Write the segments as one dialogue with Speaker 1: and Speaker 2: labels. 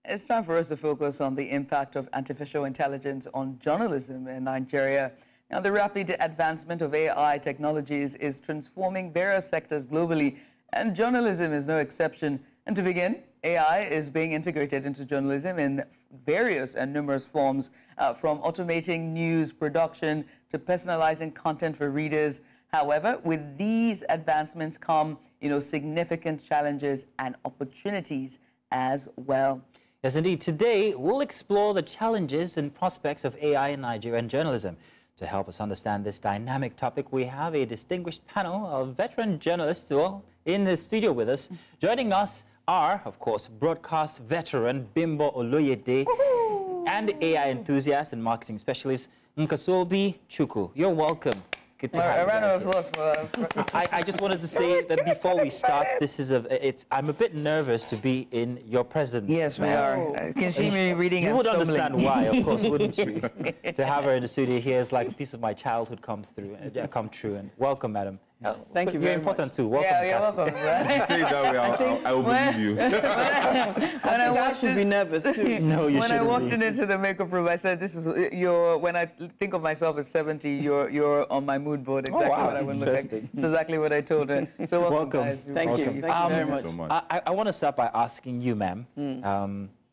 Speaker 1: It's time for us to focus on the impact of artificial intelligence on journalism in Nigeria. Now, the rapid advancement of AI technologies is transforming various sectors globally, and journalism is no exception. And to begin, AI is being integrated into journalism in various and numerous forms, from automating news production to personalizing content for readers. However, with these advancements come, significant challenges and opportunities as well.
Speaker 2: Yes, indeed. Today, we'll explore the challenges and prospects of AI in Nigerian journalism. To help us understand this dynamic topic, we have a distinguished panel of veteran journalists in the studio with us. Joining us are, of course, broadcast veteran Bimbo Oloyede and AI enthusiast and marketing specialist Nkasiobi Chukwu. You're welcome. Good to have you.
Speaker 1: A round of applause for
Speaker 2: I just wanted to say that before we start, I'm a bit nervous to be in your presence.
Speaker 1: Yes, we are. You can see me reading.
Speaker 2: You would understand why, of course, wouldn't you? To have her in the studio here is like a piece of my childhood come true. And welcome, madam.
Speaker 1: Thank you very
Speaker 2: You're important
Speaker 1: much.
Speaker 2: too. Welcome.
Speaker 1: Yeah, you're welcome.
Speaker 3: If you say it that way, I will believe you.
Speaker 1: When I should be nervous too.
Speaker 2: No, you shouldn't.
Speaker 1: When I walked into the makeup room, I said, "This is your." When I think of myself at 70, you're on my mood board. Exactly what I would look like. It's exactly what I told her. So welcome. Guys.
Speaker 2: Thank you.
Speaker 1: Thank you very much.
Speaker 3: So much.
Speaker 2: I want to start by asking you, ma'am,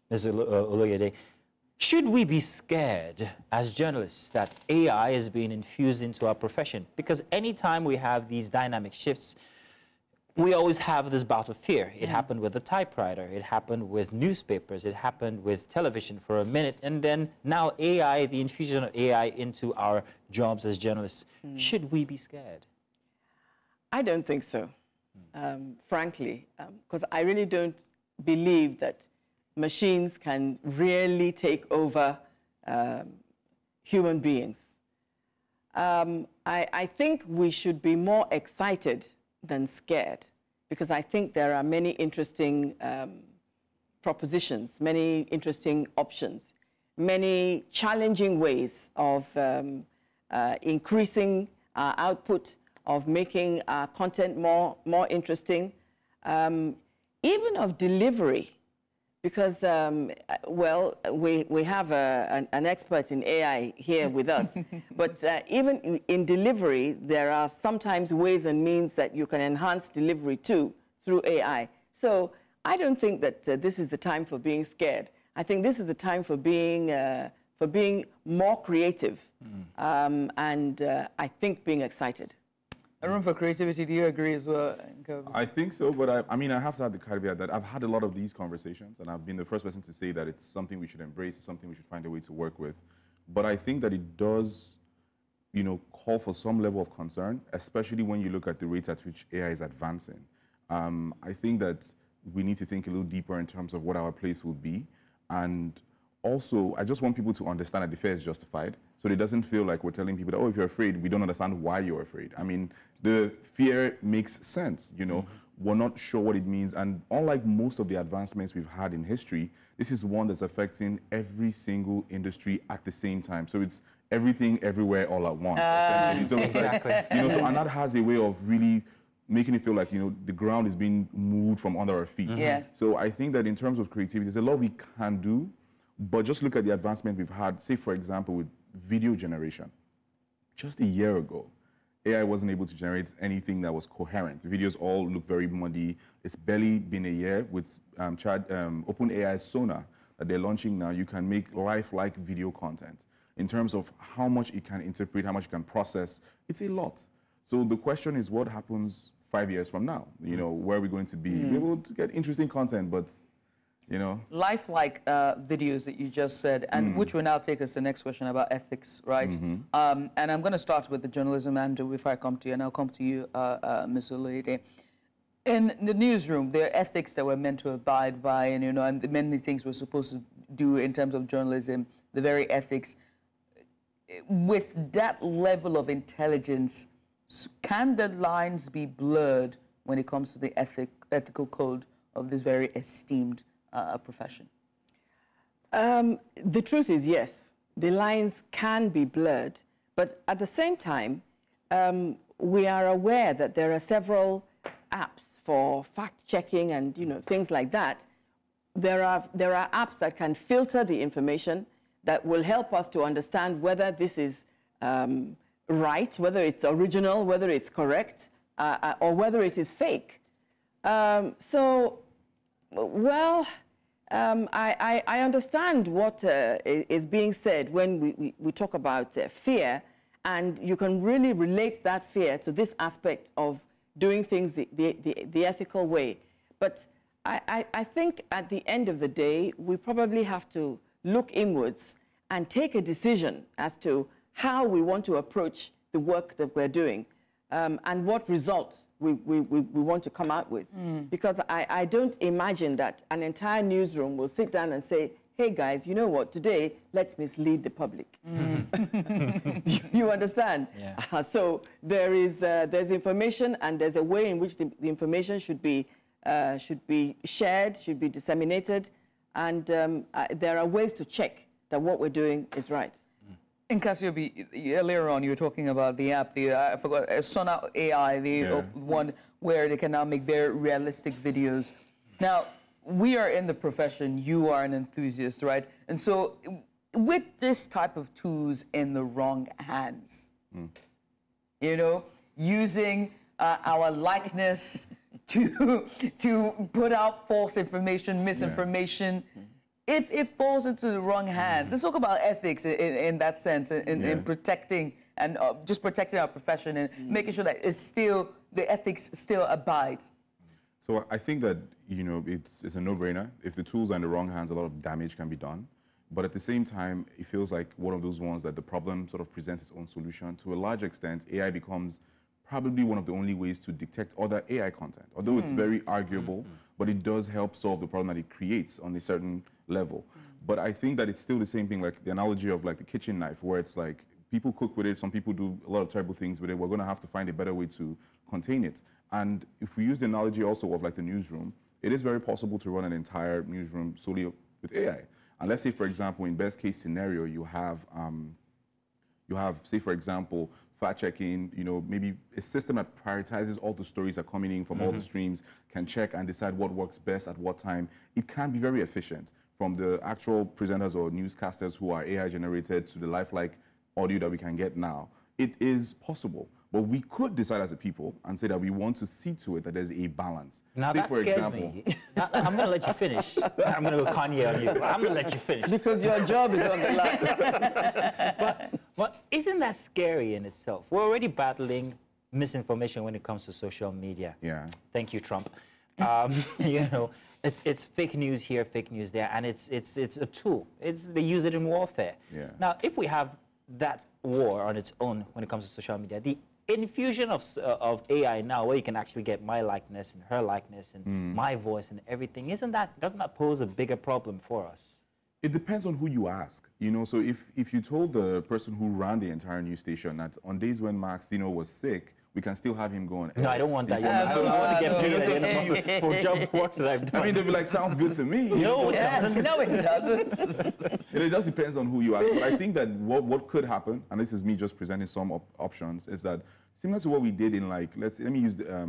Speaker 2: Ms. Oloyede, should we be scared as journalists that AI is being infused into our profession? Because anytime we have these dynamic shifts, we always have this bout of fear. It happened with the typewriter. It happened with newspapers. It happened with television for a minute. And then now AI, the infusion of AI into our jobs as journalists. Should we be scared?
Speaker 4: I don't think so, frankly, because I really don't believe that machines can really take over human beings. I think we should be more excited than scared, because I think there are many interesting propositions, many interesting options, many challenging ways of increasing our output, of making our content more interesting, even of delivery. Because, well, we have an expert in AI here with us, but even in delivery, there are sometimes ways and means that you can enhance delivery too through AI. So I don't think that this is the time for being scared. I think this is the time for being more creative, and I think being excited.
Speaker 1: A room for creativity. Do you agree as well?
Speaker 3: I think so, but I mean, I have to add the caveat that I've had a lot of these conversations, and I've been the first person to say that it's something we should embrace, it's something we should find a way to work with. But I think that it does, call for some level of concern, especially when you look at the rate at which AI is advancing. I think that we need to think a little deeper in terms of what our place will be. And also, I just want people to understand that the fear is justified. So it doesn't feel like we're telling people that, oh, if you're afraid, we don't understand why you're afraid. I mean, the fear makes sense, We're not sure what it means. And unlike most of the advancements we've had in history, this is one that's affecting every single industry at the same time. So it's everything, everywhere, all at once. So
Speaker 2: exactly.
Speaker 3: And that has a way of really making it feel like, the ground is being moved from under our feet.
Speaker 1: Yes.
Speaker 3: So I think that in terms of creativity, there's a lot we can do, but just look at the advancement we've had, say, for example, with video generation. Just a year ago, AI wasn't able to generate anything that was coherent. The videos all look very muddy. It's barely been a year with OpenAI's Sonar that they're launching now. You can make lifelike video content. In terms of how much it can interpret, how much it can process, it's a lot. So the question is, what happens 5 years from now? Where are we going to be? We're able to get interesting content, but
Speaker 1: lifelike videos that you just said, and which will now take us to the next question about ethics, right? And I'm going to start with the journalism, Andrew, if I come to you, and I'll come to you, Ms. Oloyede. In the newsroom, there are ethics that we're meant to abide by, and many things we're supposed to do in terms of journalism, the very ethics. With that level of intelligence, can the lines be blurred when it comes to the ethical code of this very esteemed profession?
Speaker 4: The truth is, yes, the lines can be blurred, but at the same time, we are aware that there are several apps for fact-checking and things like that, there are apps that can filter the information that will help us to understand whether this is right, whether it's original, whether it's correct, or whether it is fake. I understand what is being said when we talk about fear, and you can really relate that fear to this aspect of doing things the ethical way. But I think at the end of the day, we probably have to look inwards and take a decision as to how we want to approach the work that we're doing, and what results we want to come out with. Because I don't imagine that an entire newsroom will sit down and say, hey guys, you know what, today let's mislead the public. You understand?
Speaker 2: Yeah.
Speaker 4: So there's information, and there's a way in which the information should be shared, should be disseminated, and there are ways to check that what we're doing is right.
Speaker 1: Nkasiobi, earlier on you were talking about the app, I forgot, Sonar AI, one where they can now make very realistic videos. Now, we are in the profession, you are an enthusiast, right? And so with this type of tools in the wrong hands, you know, using our likeness to put out false information, misinformation, if it falls into the wrong hands, let's talk about ethics in that sense, in protecting and just protecting our profession and making sure that it's still, the ethics still abides.
Speaker 3: So I think that, you know, it's a no-brainer. If the tools are in the wrong hands, a lot of damage can be done. But at the same time, it feels like one of those ones that the problem sort of presents its own solution. To a large extent, AI becomes probably one of the only ways to detect other AI content. Although it's very arguable, but it does help solve the problem that it creates on a certain level. But I think that it's still the same thing, like the analogy of like the kitchen knife, where it's like people cook with it, some people do a lot of terrible things with it. We're going to have to find a better way to contain it. And if we use the analogy also of like the newsroom, it is very possible to run an entire newsroom solely with AI. And let's say, for example, in best case scenario, you have, say, for example, fact-checking, you know, maybe a system that prioritizes all the stories that are coming in from all the streams, can check and decide what works best at what time. It can be very efficient, from the actual presenters or newscasters who are AI generated to the lifelike audio that we can get now. It is possible. But we could decide as a people and say that we want to see to it that there's a balance.
Speaker 2: Now
Speaker 3: say,
Speaker 2: that
Speaker 3: for
Speaker 2: scares
Speaker 3: example,
Speaker 2: me. I'm going to let you finish. I'm going to go Kanye on you. I'm going to let you finish.
Speaker 4: Because your job is on the line.
Speaker 2: But isn't that scary in itself? We're already battling misinformation when it comes to social media.
Speaker 3: Yeah.
Speaker 2: Thank you, Trump. You know, it's fake news here, fake news there, and it's a tool. They use it in warfare.
Speaker 3: Yeah.
Speaker 2: Now, if we have that war on its own when it comes to social media, the infusion of AI now, where you can actually get my likeness and her likeness and my voice and everything, doesn't that pose a bigger problem for us?
Speaker 3: It depends on who you ask, you know. So if you told the person who ran the entire news station that on days when Max, you know, was sick, we can still have him go on air.
Speaker 2: No, I don't want that. I want to get paid at the end of the month for job work that I've done.
Speaker 3: I mean, they'll be like, sounds good to me.
Speaker 2: No, it doesn't.
Speaker 1: No, it doesn't.
Speaker 3: It just depends on who you ask. But I think that what could happen, and this is me just presenting some options, is that similar to what we did in, like, let me use the,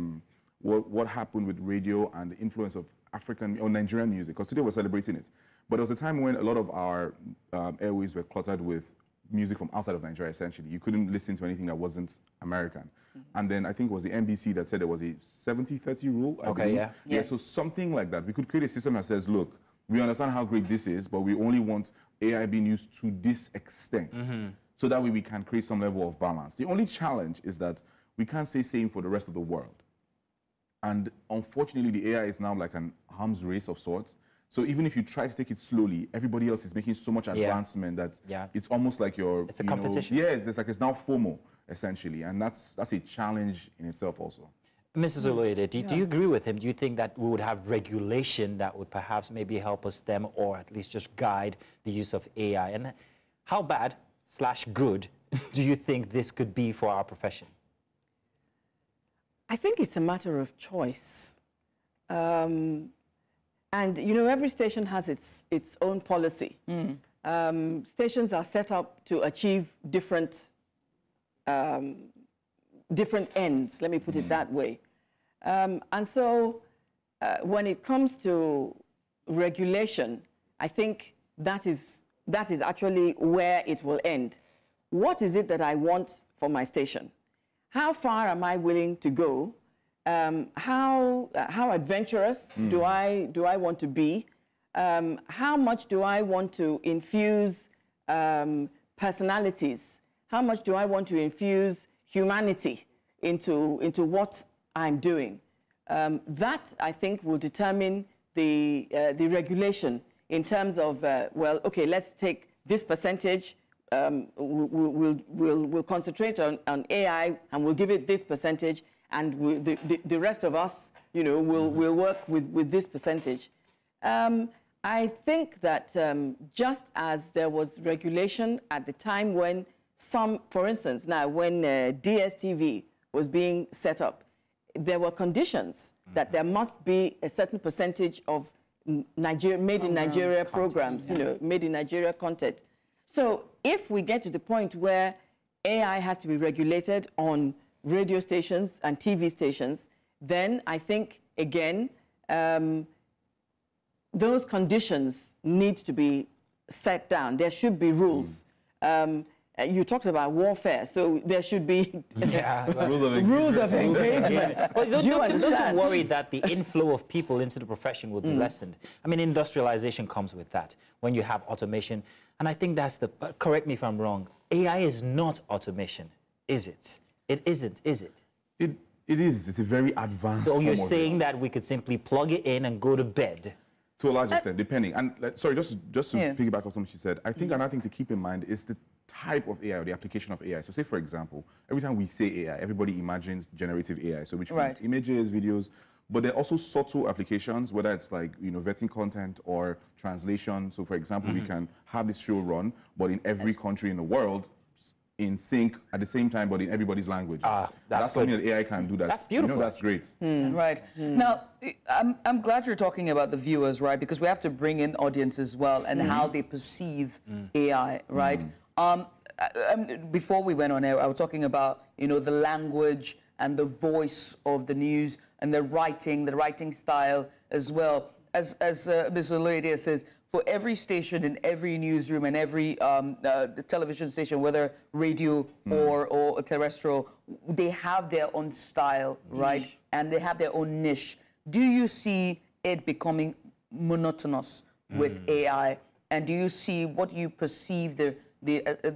Speaker 3: what happened with radio and the influence of African or Nigerian music, because today we're celebrating it. But there was a time when a lot of our airways were cluttered with music from outside of Nigeria, essentially. You couldn't listen to anything that wasn't American. And then I think it was the NBC that said there was a 70-30 rule. I believe.
Speaker 2: Yeah.
Speaker 3: Yeah, so something like that. We could create a system that says, look, we understand how great this is, but we only want AI being used to this extent. So that way we can create some level of balance. The only challenge is that we can't say same for the rest of the world. And unfortunately, the AI is now like an arms race of sorts. So even if you try to take it slowly, everybody else is making so much advancement that it's almost like it's
Speaker 2: a competition.
Speaker 3: Yes, it's now FOMO, essentially. And that's a challenge in itself also.
Speaker 2: Mrs. Oloyede, do you agree with him? Do you think that we would have regulation that would perhaps maybe help us stem or at least just guide the use of AI? And how bad/good do you think this could be for our profession?
Speaker 4: I think it's a matter of choice. And, you know, every station has its own policy. Stations are set up to achieve different ends, let me put it that way. And so when it comes to regulation, I think that is actually where it will end. What is it that I want for my station? How far am I willing to go? How adventurous do I want to be? How much do I want to infuse personalities? How much do I want to infuse humanity into what I'm doing? That, I think, will determine the regulation in terms of, well, okay, let's take this percentage, we'll concentrate on AI and we'll give it this percentage, and the rest of us, you know, we'll work with this percentage. I think that just as there was regulation at the time when for instance, now when DSTV was being set up, there were conditions that there must be a certain percentage of made in Nigeria programs, you know, made in Nigeria content. So if we get to the point where AI has to be regulated on radio stations and TV stations, then I think, again, those conditions need to be set down. There should be rules. You talked about warfare, so there should be rules of engagement.
Speaker 2: But don't worry that the inflow of people into the profession will be lessened. I mean, industrialization comes with that when you have automation. And I think that's correct me if I'm wrong, AI is not automation, is it? It isn't, is it?
Speaker 3: It is. It's a very advanced
Speaker 2: So you're
Speaker 3: form of
Speaker 2: saying
Speaker 3: it.
Speaker 2: that we could simply plug it in and go to bed?
Speaker 3: To a large extent, depending. And sorry, just to piggyback off something she said, I think another thing to keep in mind is the type of AI or the application of AI. So say, for example, every time we say AI, everybody imagines generative AI, so which means images, videos, but there are also subtle applications, whether it's like, you know, vetting content or translation. So for example, we can have this show run, but in every country in the world, in sync at the same time, but in everybody's language. That's something that AI can do. That's beautiful. You know, that's great.
Speaker 1: Right. Now, I'm glad you're talking about the viewers, right? Because we have to bring in audience as well and how they perceive AI, right? Before we went on air, I was talking about, you know, the language and the voice of the news and the writing style as well. As Ms. Oloyede says, for every station in every newsroom and every the television station, whether radio or terrestrial, they have their own style, right? And they have their own niche. Do you see it becoming monotonous with AI? And do you see what you perceive the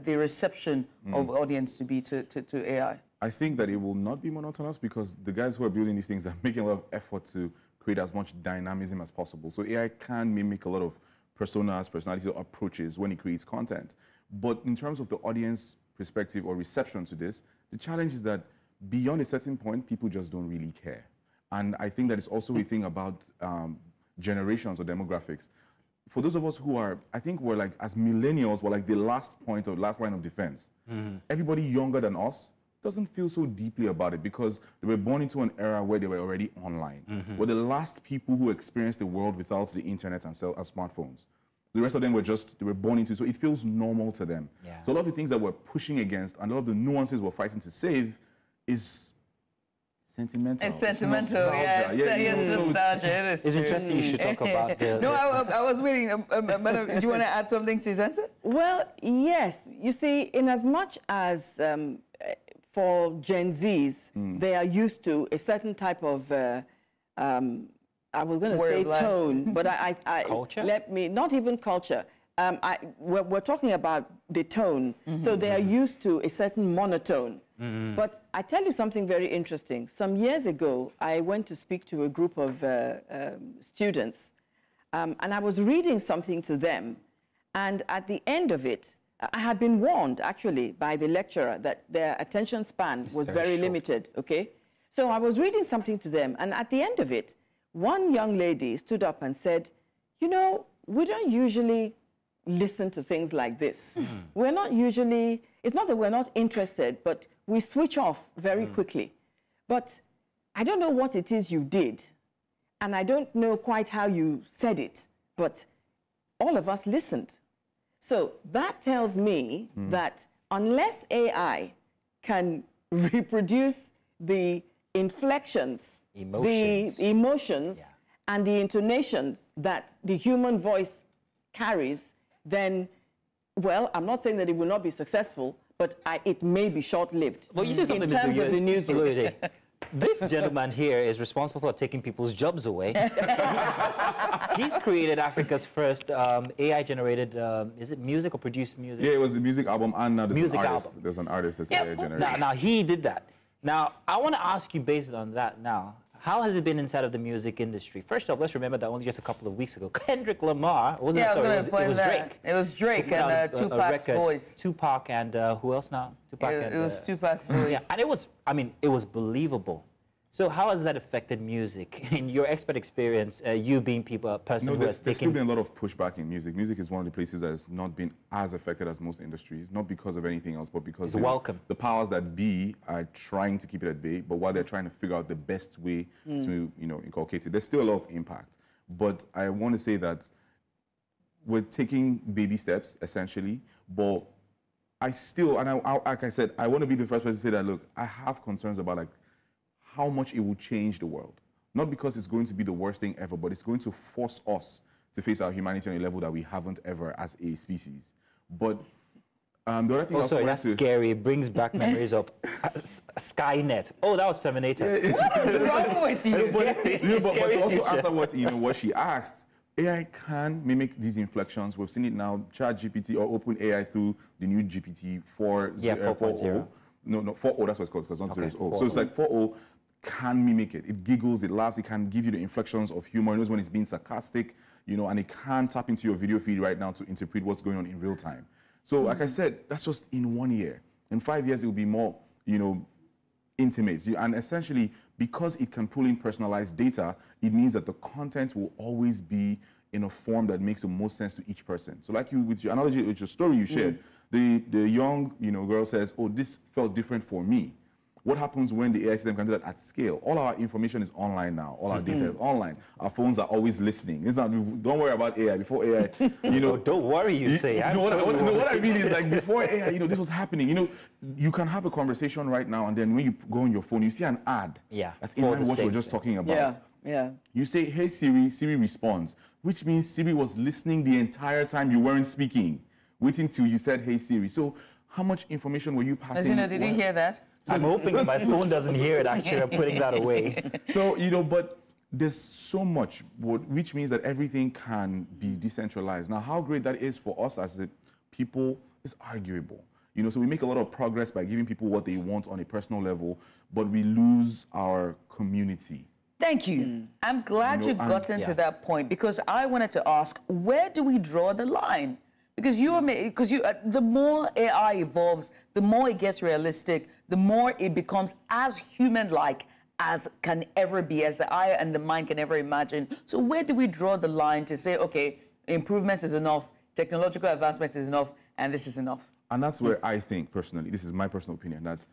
Speaker 1: reception of audience to be to AI?
Speaker 3: I think that it will not be monotonous because the guys who are building these things are making a lot of effort to create as much dynamism as possible. So AI can mimic a lot of personas, personalities, or approaches when it creates content. But in terms of the audience perspective or reception to this, the challenge is that beyond a certain point, people just don't really care. And I think that it's also a thing about generations or demographics. For those of us who are, I think we're like, as millennials, we're like the last point or last line of defense. Everybody younger than us doesn't feel so deeply about it because they were born into an era where they were already online. We're the last people who experienced the world without the internet and smartphones. The rest of them they were born into, so it feels normal to them. So a lot of the things that we're pushing against and a lot of the nuances we're fighting to save is sentimental.
Speaker 1: It's sentimental, yes. Yes, nostalgia.
Speaker 2: It's interesting you should talk about the...
Speaker 1: No, I was waiting. Madam, do you want to add something to his answer?
Speaker 4: Well, yes. You see, in as much as for Gen Zs, they are used to a certain type of, I was going to say tone, but
Speaker 2: culture?
Speaker 4: Not even culture. We're talking about the tone. So they are used to a certain monotone. But I tell you something very interesting. Some years ago, I went to speak to a group of students, and I was reading something to them. And at the end of it, I had been warned, actually, by the lecturer that their attention span was very limited, okay? So I was reading something to them, and at the end of it, one young lady stood up and said, you know, we don't usually listen to things like this. We're not usually, it's not that we're not interested, but we switch off very quickly. But I don't know what it is you did, and I don't know quite how you said it, but all of us listened. So that tells me that unless AI can reproduce the inflections, the emotions, and the intonations that the human voice carries, then, well, I'm not saying that it will not be successful, but it may be short-lived.
Speaker 2: Well, you said something,
Speaker 4: in terms of the newsroom.
Speaker 2: This gentleman here is responsible for taking people's jobs away. He's created Africa's first AI-generated, is it music or produced music?
Speaker 3: Yeah, it was a music album, and now there's an artist.
Speaker 2: album.
Speaker 3: There's an artist that's AI-generated.
Speaker 2: Now, he did that. Now, I want to ask you based on that now, how has it been inside of the music industry? First off, let's remember that only just a couple of weeks ago, Kendrick Lamar, wasn't it? Sorry, it was Drake.
Speaker 1: It was Drake and Tupac's voice.
Speaker 2: Tupac and who else now? Tupac
Speaker 1: it was Tupac's voice.
Speaker 2: Yeah, and it was, I mean, it was believable. So how has that affected music? In your expert experience, you being a person who has
Speaker 3: there's still been a lot of pushback in music. Music is one of the places that has not been as affected as most industries, not because of anything else, but because the powers that be are trying to keep it at bay, but while they're trying to figure out the best way to, inculcate it, there's still a lot of impact. But I want to say that we're taking baby steps, essentially, but I still, and like I said, I want to be the first person to say that, look, I have concerns about, like, how much it will change the world. Not because it's going to be the worst thing ever, but it's going to force us to face our humanity on a level that we haven't ever as a species. But the other thing
Speaker 2: that's scary. It brings back memories of Skynet. Oh, that was Terminator.
Speaker 1: What is wrong with you?
Speaker 3: But to also answer what she asked, AI can mimic these inflections. We've seen it now, ChatGPT or OpenAI through the new GPT 4.0. No, 4.0, that's what it's called, because 1.0 is old. So it's like 4.0 can mimic it. It giggles, it laughs, it can give you the inflections of humor. It knows when it's being sarcastic, and it can tap into your video feed right now to interpret what's going on in real time. So like I said, that's just in 1 year. In 5 years, it will be more, intimate. And essentially, because it can pull in personalized data, it means that the content will always be in a form that makes the most sense to each person. So like with your analogy, with your story you shared, the young girl says, oh, this felt different for me. What happens when the AI system can do that at scale? All our information is online now. All our data is online. Our phones are always listening. It's not, don't worry about AI. Before AI,
Speaker 2: don't worry, you say.
Speaker 3: What I mean is, like, before AI, this was happening. You can have a conversation right now, and then when you go on your phone, you see an ad.
Speaker 2: Yeah.
Speaker 3: That's in line with what you were just talking about.
Speaker 4: Yeah.
Speaker 3: You say, hey, Siri. Siri responds, which means Siri was listening the entire time you weren't speaking, waiting till you said, hey, Siri. So how much information were you passing?
Speaker 1: Did you hear that?
Speaker 2: I'm hoping my phone doesn't hear it, actually. I'm putting that away.
Speaker 3: So, but there's so much, which means that everything can be decentralized. Now, how great that is for us as a people is arguable. So we make a lot of progress by giving people what they want on a personal level, but we lose our community.
Speaker 1: Thank you. I'm glad you've gotten to that point, because I wanted to ask, where do we draw the line? Because the more AI evolves, the more it gets realistic, the more it becomes as human-like as can ever be, as the eye and the mind can ever imagine. So where do we draw the line to say, okay, improvements is enough, technological advancements is enough, and this is enough?
Speaker 3: And that's where I think, personally, this is my personal opinion, that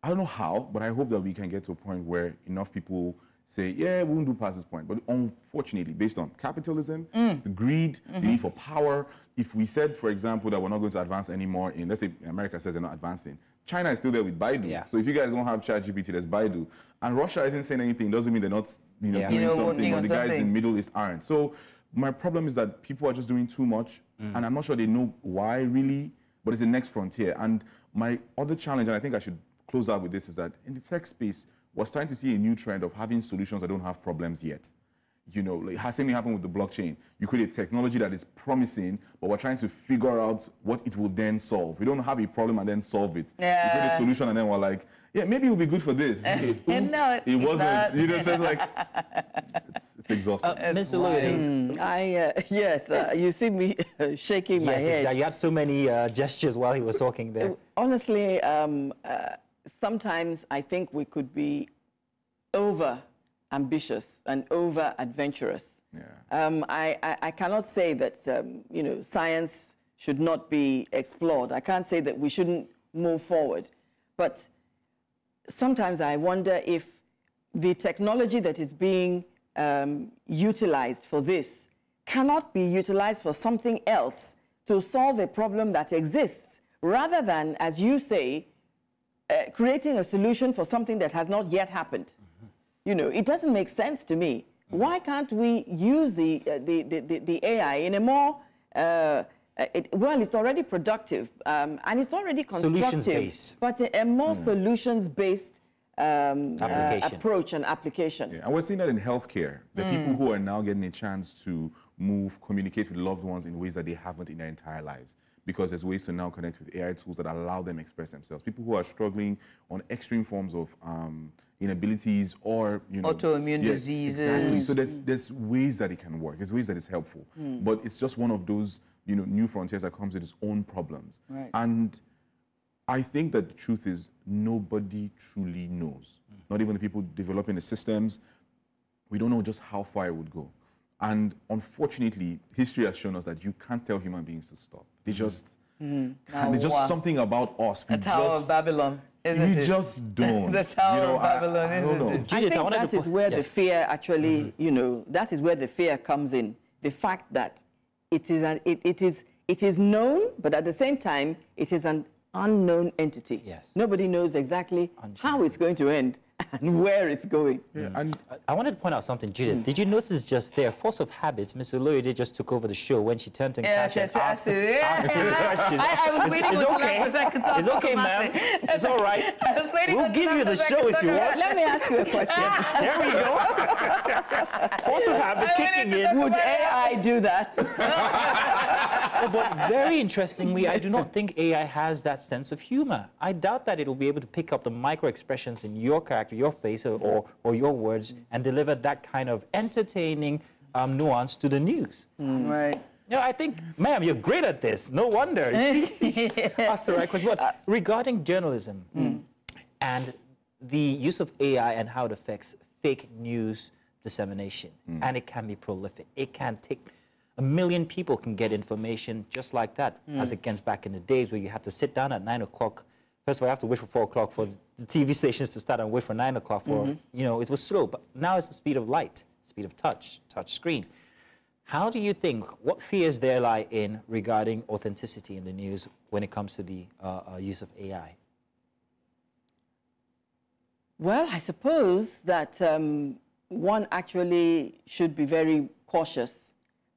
Speaker 3: I don't know how, but I hope that we can get to a point where enough people say, yeah, we won't do past this point. But unfortunately, based on capitalism, the greed, the need for power, if we said, for example, that we're not going to advance anymore let's say America says they're not advancing, China is still there with Baidu. Yeah. So if you guys don't have ChatGPT, there's Baidu. And Russia isn't saying anything, doesn't mean they're not doing something, or the guys in the Middle East aren't. So my problem is that people are just doing too much, and I'm not sure they know why really, but it's the next frontier. And my other challenge, and I think I should close out with this, is that in the tech space, we're starting to see a new trend of having solutions that don't have problems yet. Like same thing happened with the blockchain. You create a technology that is promising, but we're trying to figure out what it will then solve. We don't have a problem and then solve it. Yeah. We create a solution and then we're like, yeah, maybe it will be good for this. Okay, oops,
Speaker 1: no,
Speaker 3: it wasn't. So it's like, it's exhausting.
Speaker 2: Mr. Oloyede.
Speaker 4: Yes, you see me shaking my head.
Speaker 2: Exactly. You had so many gestures while he was talking there.
Speaker 4: Honestly, sometimes I think we could be over-ambitious and over-adventurous. Yeah. I cannot say that, science should not be explored. I can't say that we shouldn't move forward. But sometimes I wonder if the technology that is being utilized for this cannot be utilized for something else to solve a problem that exists, rather than, as you say, creating a solution for something that has not yet happened. It doesn't make sense to me. Why can't we use the AI in a more, well, it's already productive and it's already constructive, but a more solutions-based approach and application.
Speaker 3: Yeah, and we're seeing that in healthcare. The people who are now getting a chance to communicate with loved ones in ways that they haven't in their entire lives, because there's ways to now connect with AI tools that allow them to express themselves. People who are struggling on extreme forms of inabilities or
Speaker 1: autoimmune diseases.
Speaker 3: Exactly. So there's ways that it can work. There's ways that it's helpful, but it's just one of those new frontiers that comes with its own problems.
Speaker 1: Right.
Speaker 3: And I think that the truth is nobody truly knows. Not even the people developing the systems. We don't know just how far it would go. And unfortunately, history has shown us that you can't tell human beings to stop. They just, there's just something about us.
Speaker 1: The Tower of Babylon, isn't it?
Speaker 3: We just don't.
Speaker 1: The Tower of Babylon, isn't it?
Speaker 4: I think that is where the fear actually, that is where the fear comes in. The fact that it is known, but at the same time, it is an unknown entity.
Speaker 2: Yes.
Speaker 4: Nobody knows exactly how it's going to end and where it's going.
Speaker 3: Yeah, and
Speaker 2: I wanted to point out something, Judith. Did you notice just there, force of habits, Ms. Oloyede just took over the show when she turned to Nkasiobi and asked her the question.
Speaker 1: I was waiting until after second thought.
Speaker 2: It's okay, ma'am. It's all right.
Speaker 1: I was waiting
Speaker 2: we'll give you the show if you want.
Speaker 4: Let me ask you a question.
Speaker 2: There we go. Force of habit kicking in.
Speaker 4: Would AI do that?
Speaker 2: But very interestingly, I do not think AI has that sense of humor. I doubt that it'll be able to pick up the micro expressions in your character, your face, or your words, and deliver that kind of entertaining nuance to the news.
Speaker 1: Right.
Speaker 2: I think, ma'am, you're great at this. No wonder. That's the right question. But regarding journalism and the use of AI and how it affects fake news dissemination, and it can be prolific. It can take 1 million people can get information just like that, as against back in the days where you had to sit down at 9 o'clock. First of all, you have to wait for 4 o'clock for the TV stations to start and wait for 9 o'clock for, it was slow. But now it's the speed of light, speed of touch screen. How do you think, what fears there lie in regarding authenticity in the news when it comes to the use of AI?
Speaker 4: Well, I suppose that one actually should be very cautious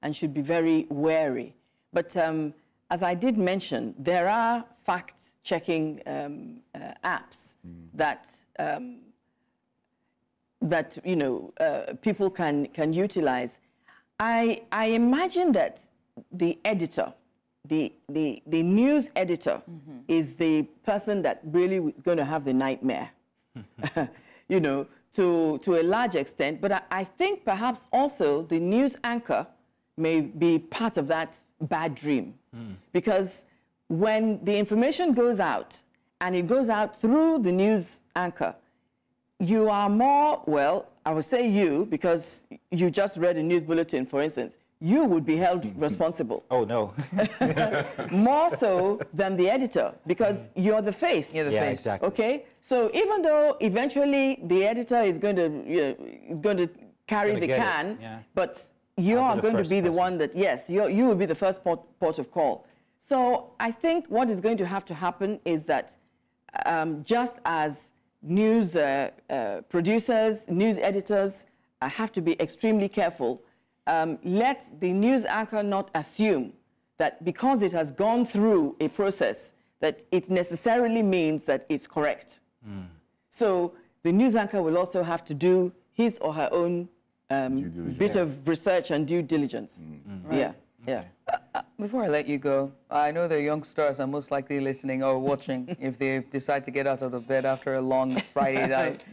Speaker 4: and should be very wary. But as I did mention, there are fact-checking apps that people can utilize. I imagine that the editor, the news editor, is the person that really is going to have the nightmare, to a large extent. But I think perhaps also the news anchor may be part of that bad dream. Because when the information goes out, and it goes out through the news anchor, you are more, well, I would say you, because you just read a news bulletin, for instance, you would be held responsible.
Speaker 2: Oh, no.
Speaker 4: More so than the editor, because you're the face.
Speaker 1: You're the face.
Speaker 2: Exactly.
Speaker 4: Okay? So even though eventually the editor is going to carry the can, but you are going to be the one that, yes, you will be the first port of call. So I think what is going to have to happen is that just as news producers, news editors have to be extremely careful, let the news anchor not assume that because it has gone through a process that it necessarily means that it's correct. So the news anchor will also have to do his or her own bit of research and due diligence. Right. Yeah.
Speaker 1: Before I let you go, I know the young stars are most likely listening or watching if they decide to get out of the bed after a long Friday night.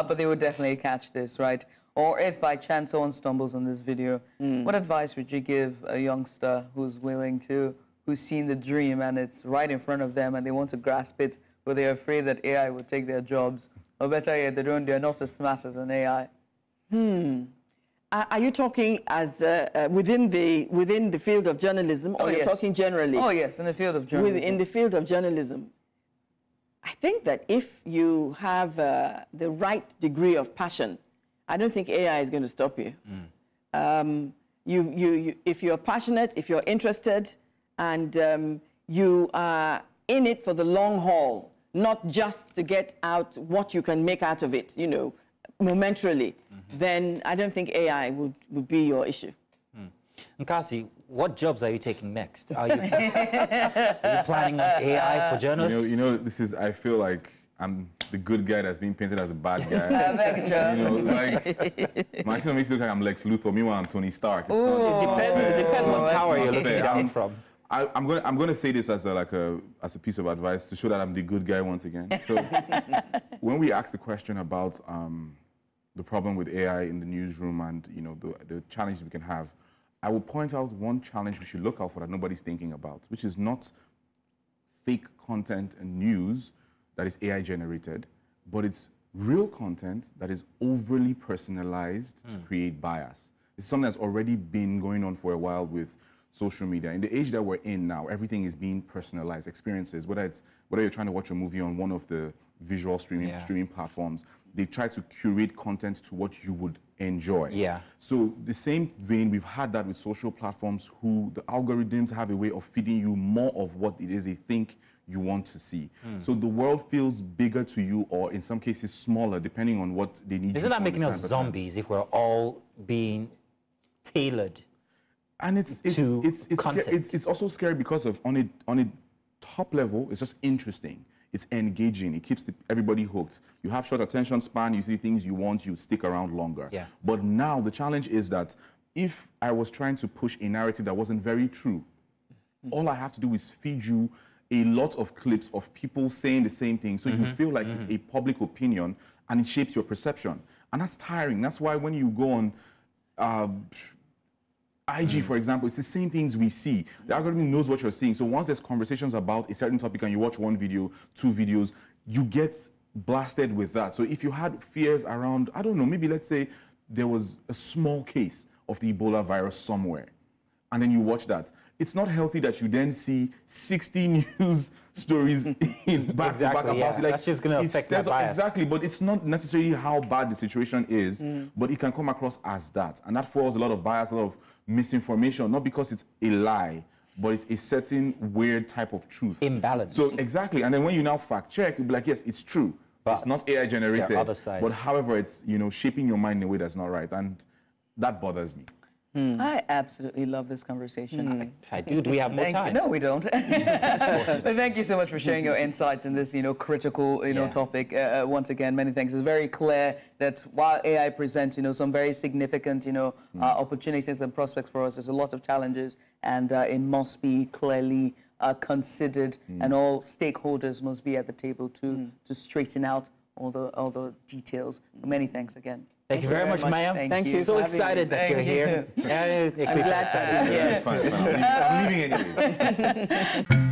Speaker 1: But they would definitely catch this, right? Or if by chance someone stumbles on this video, what advice would you give a youngster who's who's seen the dream and it's right in front of them and they want to grasp it, but they're afraid that AI will take their jobs? Or better yet, they're not as smart as an AI.
Speaker 4: Are you talking as within the field of journalism, or you're talking generally?
Speaker 1: Oh, yes, in the field of journalism.
Speaker 4: In the field of journalism. I think that if you have the right degree of passion, I don't think AI is going to stop you. If you're passionate, if you're interested, and you are in it for the long haul, not just to get out what you can make out of it, momentarily, then I don't think AI would be your issue.
Speaker 2: Nkasi, what jobs are you taking next? Are you planning on AI for journalists?
Speaker 3: This is, I feel like I'm the good guy that's being painted as a bad guy. My makes it look like I'm Lex Luthor. Meanwhile, I'm Tony Stark. It's not,
Speaker 2: it depends what tower you're looking down from.
Speaker 3: I'm gonna say this as a piece of advice to show that I'm the good guy once again. So when we ask the question about the problem with AI in the newsroom and the challenges we can have, I will point out one challenge we should look out for that nobody's thinking about, which is not fake content and news that is AI generated, but it's real content that is overly personalized to create bias. It's something that's already been going on for a while with social media. In the age that we're in now, everything is being personalized. Experiences, whether you're trying to watch a movie on one of the visual streaming platforms, they try to curate content to what you would enjoy.
Speaker 2: Yeah.
Speaker 3: So the same vein, we've had that with social platforms who the algorithms have a way of feeding you more of what it is they think you want to see. So the world feels bigger to you, or in some cases smaller, depending on what they need.
Speaker 2: Isn't that making us zombies if we're all being tailored?
Speaker 3: And it's also scary because of on a top level, it's just interesting. It's engaging. It keeps everybody hooked. You have short attention span. You see things you want, you stick around longer.
Speaker 2: Yeah.
Speaker 3: But now the challenge is that if I was trying to push a narrative that wasn't very true, all I have to do is feed you a lot of clips of people saying the same thing, so you feel like it's a public opinion and it shapes your perception. And that's tiring. That's why when you go on IG, for example, it's the same things we see. The algorithm knows what you're seeing. So once there's conversations about a certain topic and you watch one video, 2 videos, you get blasted with that. So if you had fears around, I don't know, maybe let's say there was a small case of the Ebola virus somewhere, and then you watch that. It's not healthy that you then see 60 news stories in back to back about it. Like,
Speaker 2: that's just going to affect that bias.
Speaker 3: Exactly, but it's not necessarily how bad the situation is, but it can come across as that. And that fuels a lot of bias, a lot of misinformation, not because it's a lie, but it's a certain weird type of truth.
Speaker 2: Imbalanced.
Speaker 3: So exactly, and then when you now fact check, you'll be like, yes, it's true. But it's not AI generated.
Speaker 2: There are other sides.
Speaker 3: But however, it's shaping your mind in a way that's not right, and that bothers me.
Speaker 1: I absolutely love this conversation.
Speaker 2: I do. Do we have more time?
Speaker 1: No, we don't. But thank you so much for sharing your insights in this, critical, topic. Once again, many thanks. It's very clear that while AI presents, some very significant, opportunities and prospects for us, there's a lot of challenges, and it must be clearly considered, and all stakeholders must be at the table to straighten out all the details. Many thanks again.
Speaker 2: Thank you very much, Maya.
Speaker 1: Thank you.
Speaker 2: So excited that you're here.
Speaker 1: I'm glad to be here.
Speaker 3: It's fine. I'm leaving anyways.